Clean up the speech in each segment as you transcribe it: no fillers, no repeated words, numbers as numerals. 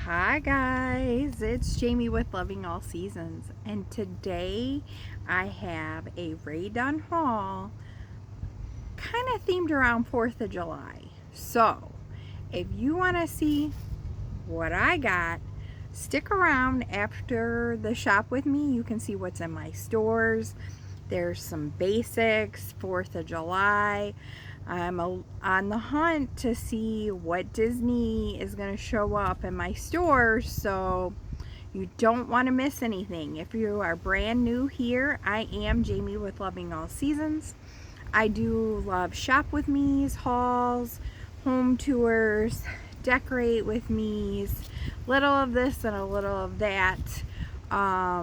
Hi guys, it's Jamie with Loving All Seasons, and today I have a Rae Dunn haul kind of themed around 4th of July. So, if you want to see what I got, stick around after the shop with me. You can see what's in my stores. There's some basics, 4th of July. I'm on the hunt to see what Disney is going to show up in my stores, so you don't want to miss anything. If you are brand new here, I am Jamie with Loving All Seasons. I do love shop with me's, hauls, home tours, decorate with me's, little of this and a little of that. I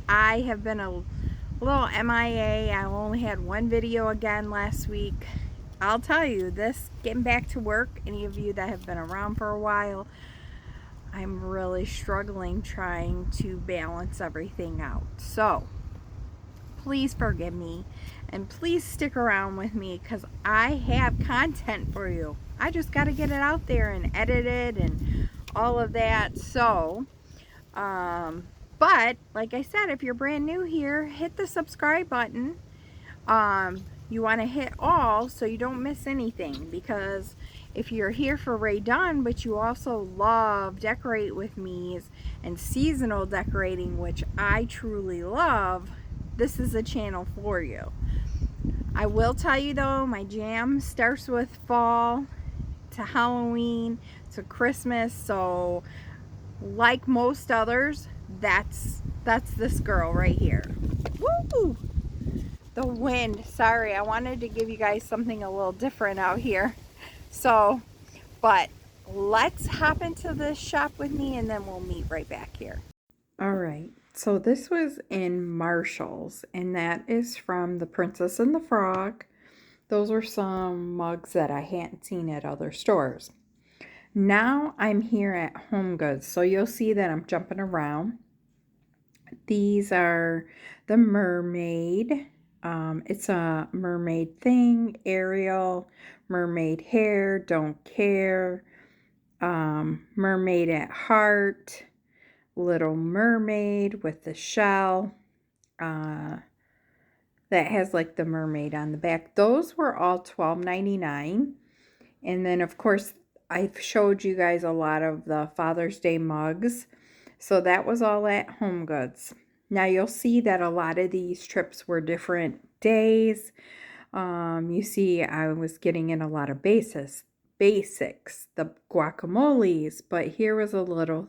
have been a little MIA. I only had one video again last week. I'll tell you, this getting back to work, any of you that have been around for a while, I'm really struggling trying to balance everything out. So please forgive me and please stick around with me because I have content for you. I just got to get it out there and edit it and all of that. So but like I said, if you're brand new here, hit the subscribe button. You want to hit all so you don't miss anything, because if you're here for Rae Dunn but you also love decorate with me's and seasonal decorating, which I truly love, this is a channel for you. I will tell you though, my jam starts with fall to Halloween to Christmas, so like most others, that's this girl right here. Woo! The wind. Sorry, I wanted to give you guys something a little different out here. So, but let's hop into this shop with me and then we'll meet right back here. All right. So this was in Marshall's, and that is from The Princess and the Frog. Those were some mugs that I hadn't seen at other stores. Now I'm here at Home Goods, so you'll see that I'm jumping around. These are the mermaid. It's a mermaid thing, Ariel, mermaid hair, don't care, mermaid at heart, little mermaid with the shell that has like the mermaid on the back. Those were all $12.99. And then of course I've showed you guys a lot of the Father's Day mugs. So that was all at Home Goods. Now you'll see that a lot of these trips were different days. You see I was getting in a lot of basics, the guacamoles, but here was a little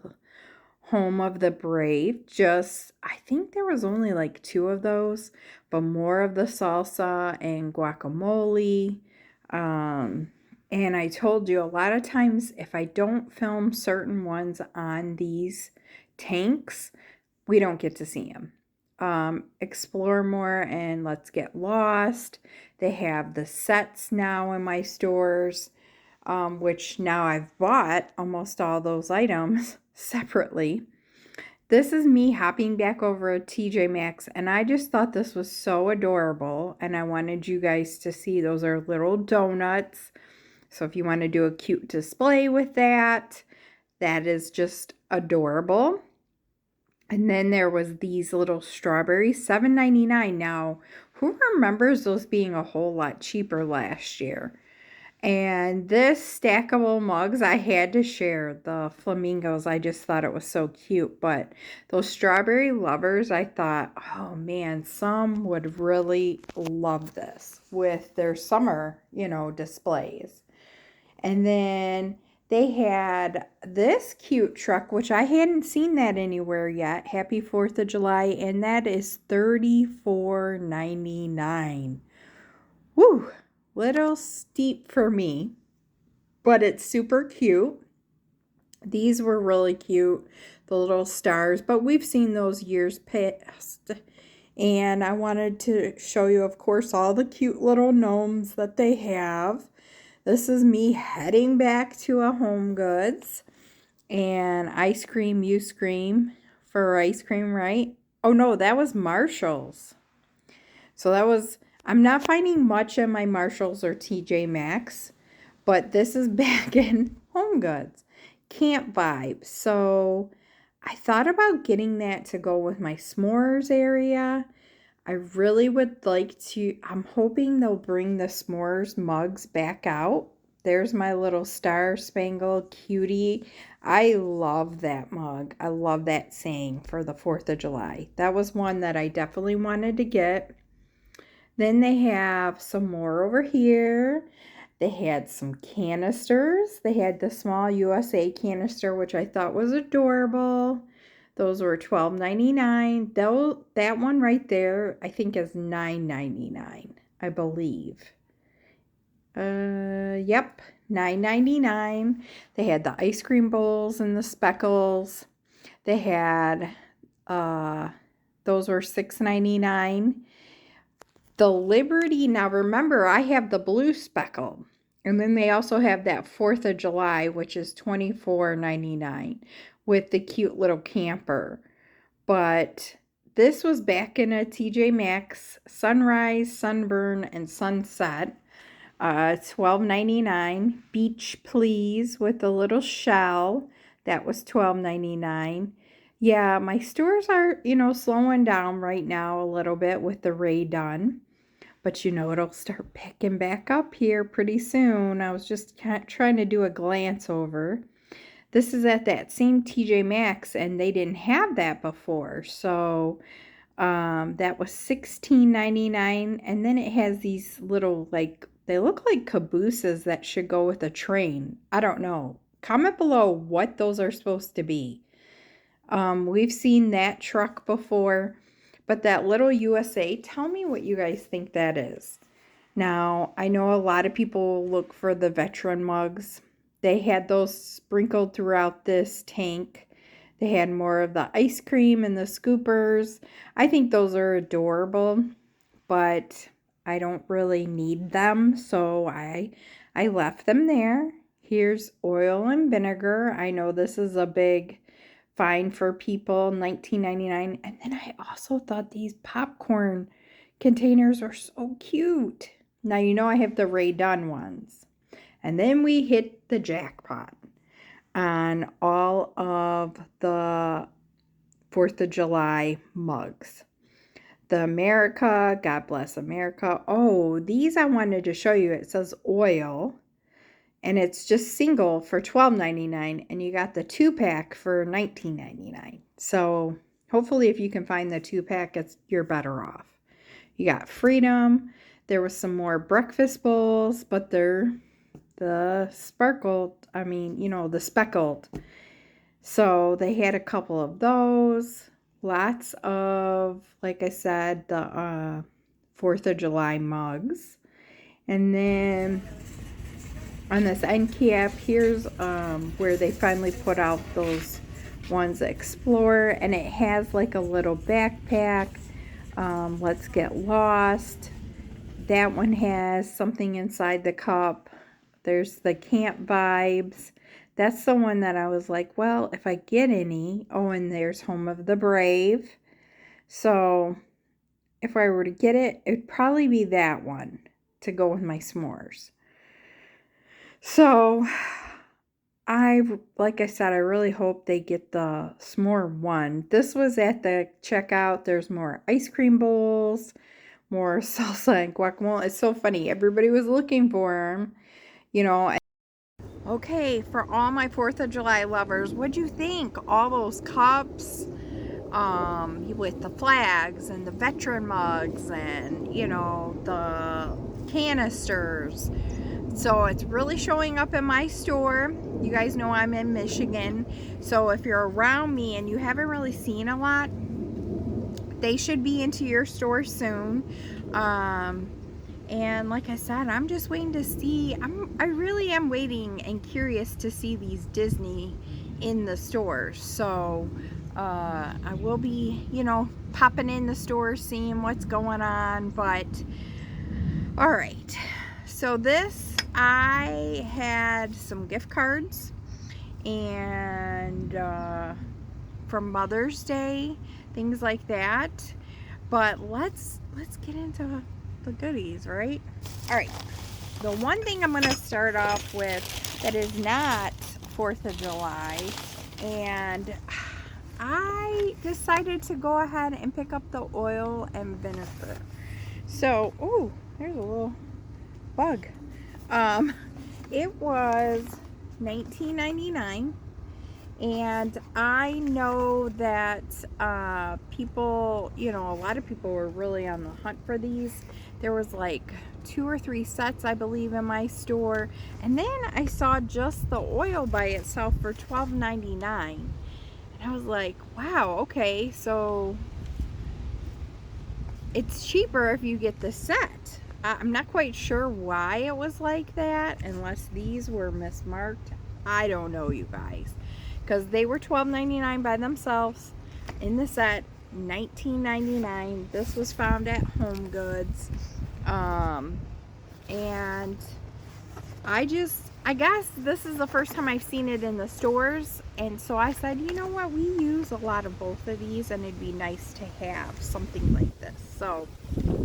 Home of the Brave. Just, I think there was only like 2 of those, but more of the salsa and guacamole. And I told you a lot of times if I don't film certain ones on these tanks, we don't get to see them. Explore More and Let's Get Lost. They have the sets now in my stores, which now I've bought almost all those items separately. This is me hopping back over at TJ Maxx, and I just thought this was so adorable, and I wanted you guys to see. Those are little donuts. So if you want to do a cute display with that, that is just adorable. And then there was these little strawberries, $7.99. Now, who remembers those being a whole lot cheaper last year? And this stackable mugs, I had to share the flamingos. I just thought it was so cute. But those strawberry lovers, I thought, oh man, some would really love this with their summer, displays. And then they had this cute truck, which I hadn't seen that anywhere yet. Happy 4th of July. And that is $34.99. Woo! Little steep for me, but it's super cute. These were really cute, the little stars, but we've seen those years past. And I wanted to show you, of course, all the cute little gnomes that they have. This is me heading back to a Home Goods. And ice cream, you scream for ice cream, right? Oh no, that was Marshall's. So that was, I'm not finding much in my Marshalls or TJ Maxx, but this is back in Home Goods. camp vibe. So I thought about getting that to go with my s'mores area. I really would like to, I'm hoping they'll bring the s'mores mugs back out. There's my little Star Spangled Cutie. I love that mug. I love that saying for the 4th of July. That was one that I definitely wanted to get. Then they have some more over here. They had some canisters. They had the small USA canister, which I thought was adorable. Those were $12.99. Though that one right there, I think is $9.99, I believe. Yep, $9.99. They had the ice cream bowls and the speckles. They had those were $6.99. The Liberty, now remember, I have the blue speckle. And then they also have that 4th of July, which is $24.99 with the cute little camper. But this was back in a TJ Maxx Sunrise, Sunburn, and Sunset. $12.99. Beach Please with a little shell. That was $12.99. Yeah, my stores are, slowing down right now a little bit with the Rae Dunn. But it'll start picking back up here pretty soon. I was just trying to do a glance over. This is at that same TJ Maxx, and they didn't have that before. So that was $16.99. And then it has these little, they look like cabooses that should go with a train. I don't know. Comment below what those are supposed to be. We've seen that truck before. But that little USA, tell me what you guys think that is. Now, I know a lot of people look for the veteran mugs. They had those sprinkled throughout this tank. They had more of the ice cream and the scoopers. I think those are adorable, but I don't really need them, so I left them there. Here's oil and vinegar. I know this is a big fine for people, $19.99. And then I also thought these popcorn containers are so cute. Now, I have the Rae Dunn ones. And then we hit the jackpot on all of the 4th of July mugs. The America, God Bless America. Oh, these I wanted to show you. It says oil. And it's just single for $12.99, and you got the 2-pack for $19.99. So hopefully if you can find the 2-pack, you're better off. You got Freedom. There was some more breakfast bowls, but they're the the speckled. So they had a couple of those. Lots of, like I said, the 4th of July mugs. And then on this end cap, here's where they finally put out those ones Explorer, and it has like a little backpack. Let's Get Lost. That one has something inside the cup. There's the Camp Vibes. That's the one that I was like, well, if I get any. Oh, and there's Home of the Brave. So if I were to get it, it'd probably be that one to go with my s'mores. So, like I said, I really hope they get the s'more one. This was at the checkout. There's more ice cream bowls, more salsa and guacamole. It's so funny. Everybody was looking for them, Okay, for all my 4th of July lovers, what'd you think? All those cups, with the flags and the veteran mugs and, the canisters. So it's really showing up in my store. You guys know I'm in Michigan. So if you're around me and you haven't really seen a lot, they should be into your store soon. And like I said, I'm just waiting to see. I really am waiting and curious to see these Disney in the stores. So I will be, popping in the store, seeing what's going on. But all right. So this, I had some gift cards and from Mother's Day, things like that. But let's get into the goodies, right? All right. The one thing I'm going to start off with that is not 4th of July, and I decided to go ahead and pick up the oil and vinegar. So, oh, there's a little bug. It was $19.99, and I know that people, you know, a lot of people were really on the hunt for these. There was like 2 or 3 sets, I believe, in my store, and then I saw just the oil by itself for $12.99, and I was like, wow, okay, so it's cheaper if you get the set. I'm not quite sure why it was like that, unless these were mismarked. I don't know, you guys, because they were $12.99 by themselves. In the set, $19.99. This was found at Home Goods, and I guess this is the first time I've seen it in the stores, and so I said, you know what, we use a lot of both of these, and it'd be nice to have something like this. So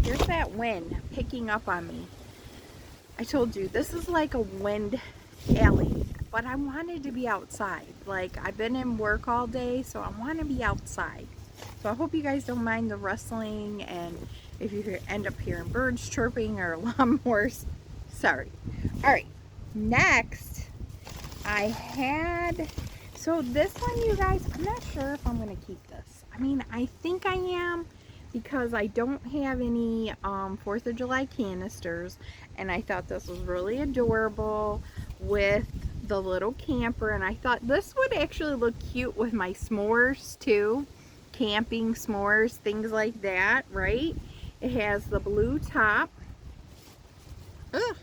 here's that wind picking up on me. I told you, this is like a wind alley, but I wanted to be outside. Like, I've been in work all day, so I want to be outside. So I hope you guys don't mind the rustling, and if you end up hearing birds chirping or lawnmowers, sorry. All right, next I had, so this one, you guys, I'm not sure if I'm going to keep this. I mean, I think I am, because I don't have any 4th of July canisters, and I thought this was really adorable with the little camper, and I thought this would actually look cute with my s'mores too. Camping s'mores, things like that, right? It has the blue top. Ugh.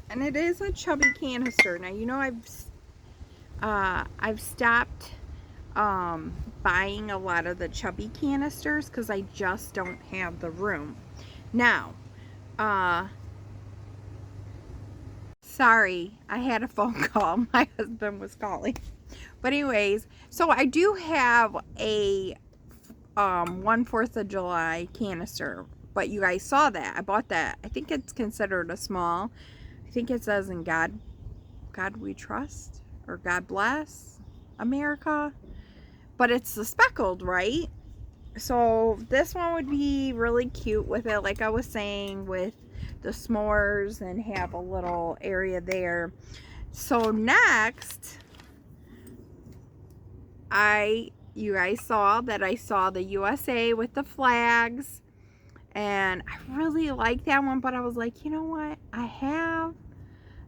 And it is a chubby canister. Now, you know, I've stopped buying a lot of the chubby canisters because I just don't have the room. Now, sorry, I had a phone call. My husband was calling. But anyways, so I do have a 1/4 of July canister, but you guys saw that. I bought that. I think it's considered a small. I think it says in God we trust, or God bless America, but it's the speckled, right? So this one would be really cute with it, like I was saying, with the s'mores, and have a little area there. So next, you guys saw that I saw the USA with the flags, and I really like that one, but I was like, you know what, I have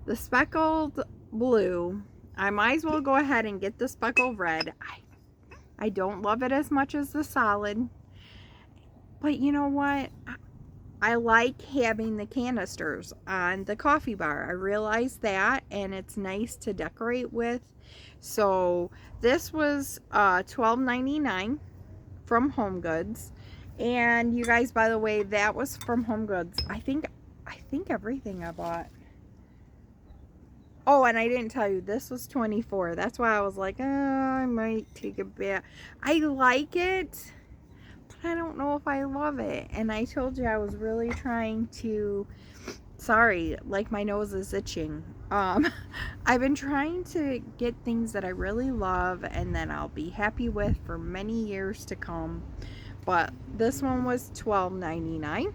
the speckled blue. I might as well go ahead and get the speckled red. I don't love it as much as the solid, but you know what, I like having the canisters on the coffee bar. I realize that, and it's nice to decorate with. So this was $12.99 from Home Goods. And you guys, by the way, that was from Home Goods. I think everything I bought. Oh, and I didn't tell you, this was $24. That's why I was like, oh, I might take a bit. I like it, but I don't know if I love it. And I told you I was really trying to, sorry, like my nose is itching. I've been trying to get things that I really love and that I'll be happy with for many years to come. But this one was $12.99.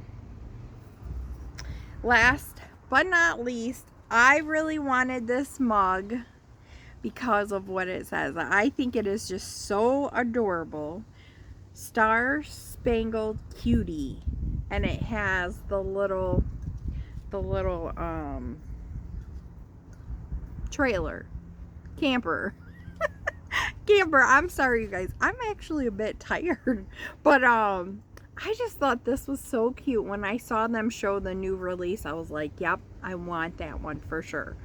Last but not least, I really wanted this mug because of what it says. I think it is just so adorable. Star Spangled Cutie, and it has the little trailer camper. I'm sorry, you guys, I'm actually a bit tired, but I just thought this was so cute. When I saw them show the new release, I was like, yep, I want that one for sure.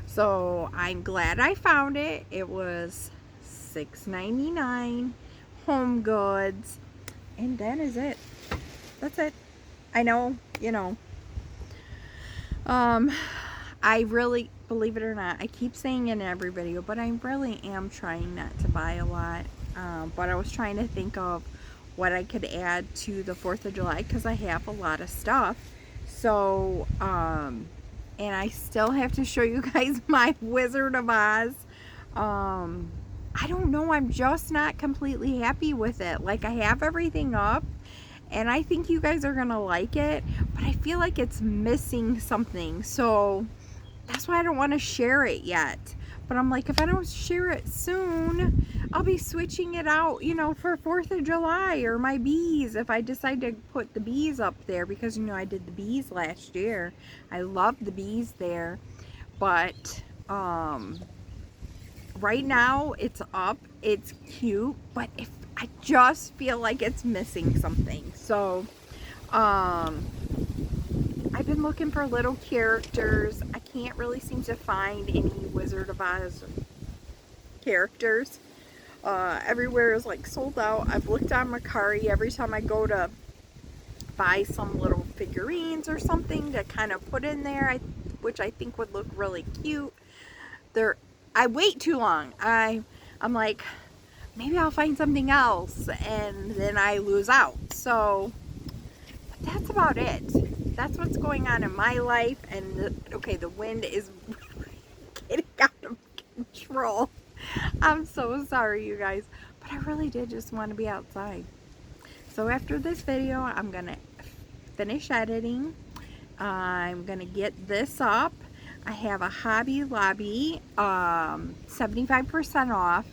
So I'm glad I found it. It was $6.99, Home Goods, and that is it. That's it. I know, you know, I really, believe it or not, I keep saying in every video, but I really am trying not to buy a lot. But I was trying to think of what I could add to the 4th of July, because I have a lot of stuff. So, and I still have to show you guys my Wizard of Oz I don't know, I'm just not completely happy with it. Like, I have everything up and I think you guys are gonna like it, but I feel like it's missing something. So that's why I don't want to share it yet. But I'm like, if I don't share it soon, I'll be switching it out, you know, for 4th of July or my bees. If I decide to put the bees up there, because, you know, I did the bees last year. I love the bees there. But, right now it's up. It's cute. But if I just feel like it's missing something. So, I've been looking for little characters. I can't really seem to find any Wizard of Oz characters. Everywhere is like sold out. I've looked on Mercari every time I go to buy some little figurines or something to kind of put in there, which I think would look really cute. I wait too long. I'm like, maybe I'll find something else, and then I lose out. So that's about it. That's what's going on in my life. And okay, the wind is getting out of control. I'm so sorry, you guys, but I really did just want to be outside. So after this video, I'm gonna finish editing. I'm gonna get this up. I have a Hobby Lobby 75% off.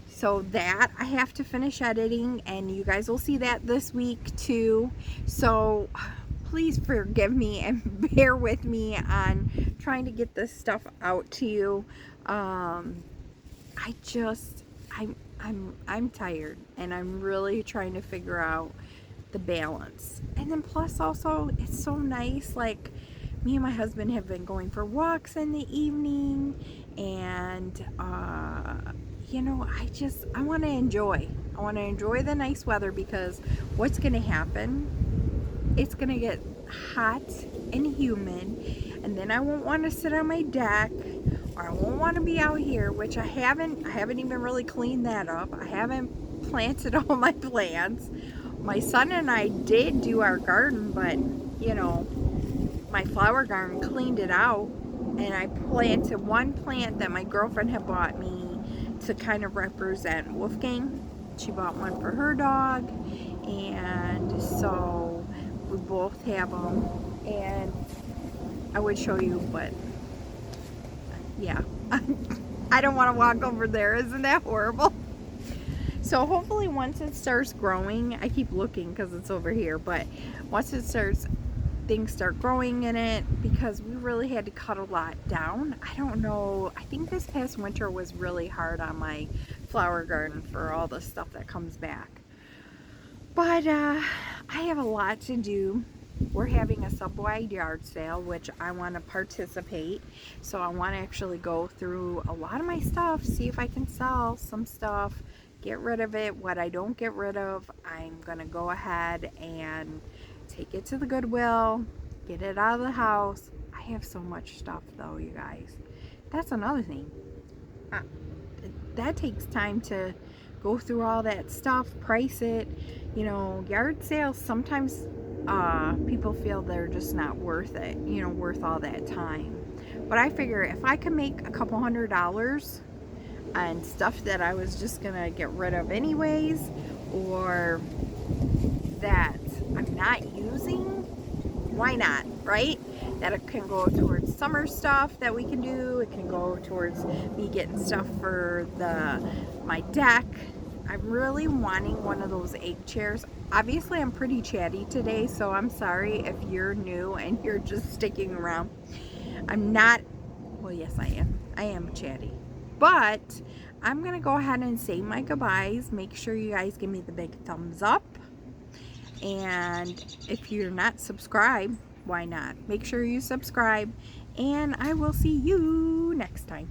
So that I have to finish editing, and you guys will see that this week too. So please forgive me and bear with me on trying to get this stuff out to you. I'm tired, and I'm really trying to figure out the balance. And then plus also, it's so nice, like, me and my husband have been going for walks in the evening, and you know, I want to enjoy the nice weather, because what's going to happen, it's going to get hot and humid, and then I won't want to sit on my deck, or I won't want to be out here, which I haven't even really cleaned that up. I haven't planted all my plants. My son and I did do our garden, but you know, my flower garden cleaned it out, and I planted one plant that my girlfriend had bought me to kind of represent Wolfgang. She bought one for her dog, and so we both have them, and I would show you, but yeah, I don't want to walk over there. Isn't that horrible? So hopefully once it starts growing, I keep looking because it's over here, but once it starts, things start growing in it, because we really had to cut a lot down. I don't know, I think this past winter was really hard on my flower garden for all the stuff that comes back. But I have a lot to do. We're having a sub-wide yard sale, which I want to participate. So I want to actually go through a lot of my stuff, see if I can sell some stuff, get rid of it. What I don't get rid of, I'm going to go ahead and take it to the Goodwill, get it out of the house. I have so much stuff though, you guys. That's another thing. That takes time to go through all that stuff, price it. You know, yard sales, sometimes people feel they're just not worth it, you know, worth all that time. But I figure if I can make a couple $100 on stuff that I was just gonna get rid of anyways, or that I'm not using, why not, right? That it can go towards summer stuff that we can do. It can go towards me getting stuff for my deck. I'm really wanting one of those egg chairs. Obviously, I'm pretty chatty today, so I'm sorry if you're new and you're just sticking around. I'm not, well, yes, I am. I am chatty. But I'm going to go ahead and say my goodbyes. Make sure you guys give me the big thumbs up. And if you're not subscribed, why not? Make sure you subscribe. And I will see you next time.